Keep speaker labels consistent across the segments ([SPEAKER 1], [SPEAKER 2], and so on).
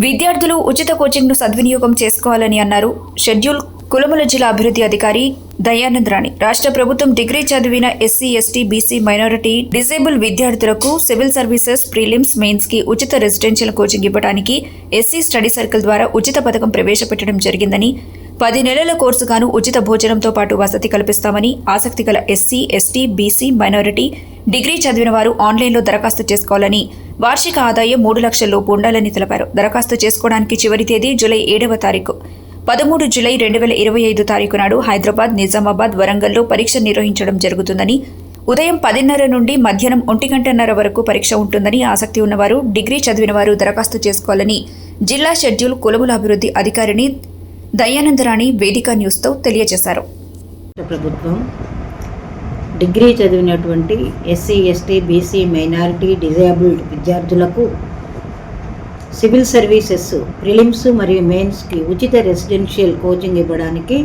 [SPEAKER 1] విద్యార్థులు ఉచిత కోచింగ్ను సద్వినియోగం చేసుకోవాలని అన్నారు షెడ్యూల్ కులముల జిల్లా అభివృద్ధి అధికారి దయానంద్ రాణి. రాష్ట్ర ప్రభుత్వం డిగ్రీ చదివిన SC, ST, BC, minority, disable విద్యార్థులకు సివిల్ సర్వీసెస్, ప్రీలిమ్స్, మెయిన్స్ కి ఉచిత రెసిడెన్షియల్ కోచింగ్ ఇవ్వడానికి ఎస్సీ స్టడీ సర్కిల్ ద్వారా ఉచిత పథకం ప్రవేశపెట్టడం జరిగిందని, 10 నెలల కోర్సుగాను ఉచిత భోజనంతో పాటు వసతి కల్పిస్తామని, ఆసక్తి గల SC, ST, BC, minority, degree చదివిన వారు ఆన్లైన్లో దరఖాస్తు చేసుకోవాలని, వార్షిక ఆదాయం 3 లక్షల లోపు ఉండాలని తెలిపారు. దరఖాస్తు చేసుకోవడానికి చివరి తేదీ జూలై 7వ తారీఖు. 13 జూలై 2025 తారీఖు నాడు హైదరాబాద్, నిజామాబాద్, వరంగల్లో పరీక్ష నిర్వహించడం జరుగుతుందని, ఉదయం 10:30 నుండి మధ్యాహ్నం 1:30 వరకు పరీక్ష ఉంటుందని, ఆసక్తి ఉన్నవారు, డిగ్రీ చదివిన వారు దరఖాస్తు చేసుకోవాలని జిల్లా షెడ్యూల్ కులముల అభివృద్ధి అధికారిని దయానందరాణి వేదిక న్యూస్తో తెలియజేశారు.
[SPEAKER 2] ప్రభుత్వం డిగ్రీ చదివినటువంటి SC, ST, BC, minority, disabled విద్యార్థులకు సివిల్ సర్వీసెస్, ప్రిలిమ్స్ మరియు మెయిన్స్కి ఉచిత రెసిడెన్షియల్ కోచింగ్ ఇవ్వడానికి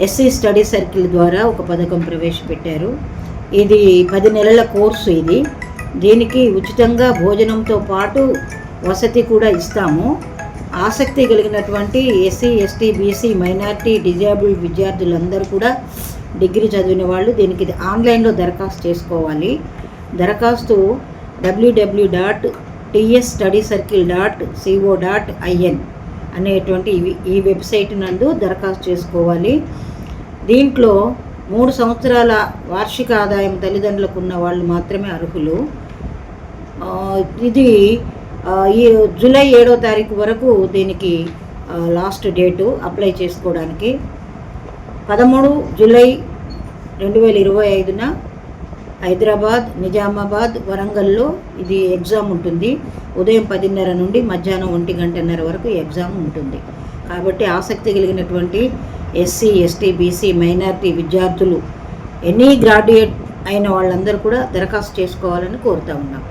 [SPEAKER 2] ఎస్సీ స్టడీ సర్కిల్ ద్వారా ఒక పథకం ప్రవేశపెట్టారు. ఇది 10 నెలల కోర్సు. దీనికి ఉచితంగా భోజనంతో పాటు వసతి కూడా ఇస్తాము. ఆసక్తి కలిగినటువంటి SC, ST, BC, minority, disabled విద్యార్థులందరూ కూడా డిగ్రీ చదివిన వాళ్ళు దీనికి ఆన్లైన్లో దరఖాస్తు చేసుకోవాలి. దరఖాస్తు www.tsstudycircle.co.in అనేటువంటి ఈ వెబ్సైట్ నందు దరఖాస్తు చేసుకోవాలి. దీంట్లో 3 సంవత్సరాల వార్షిక ఆదాయం తల్లిదండ్రులకు ఉన్న వాళ్ళు మాత్రమే అర్హులు. ఇది ఈ జూలై 7వ తారీఖు వరకు దీనికి లాస్ట్ డేటు అప్లై చేసుకోవడానికి. 13 జూలై 2025న హైదరాబాద్, నిజామాబాద్, వరంగల్లో ఇది ఎగ్జామ్ ఉంటుంది. ఉదయం 10:30 నుండి మధ్యాహ్నం 1:30 వరకు ఎగ్జామ్ ఉంటుంది. కాబట్టి ఆసక్తి కలిగినటువంటి ఎస్సీ, ఎస్టీ, బీసీ, మైనారిటీ విద్యార్థులు, ఎనీ గ్రాడ్యుయేట్ అయిన వాళ్ళందరూ కూడా దరఖాస్తు చేసుకోవాలని కోరుతా ఉన్నాం.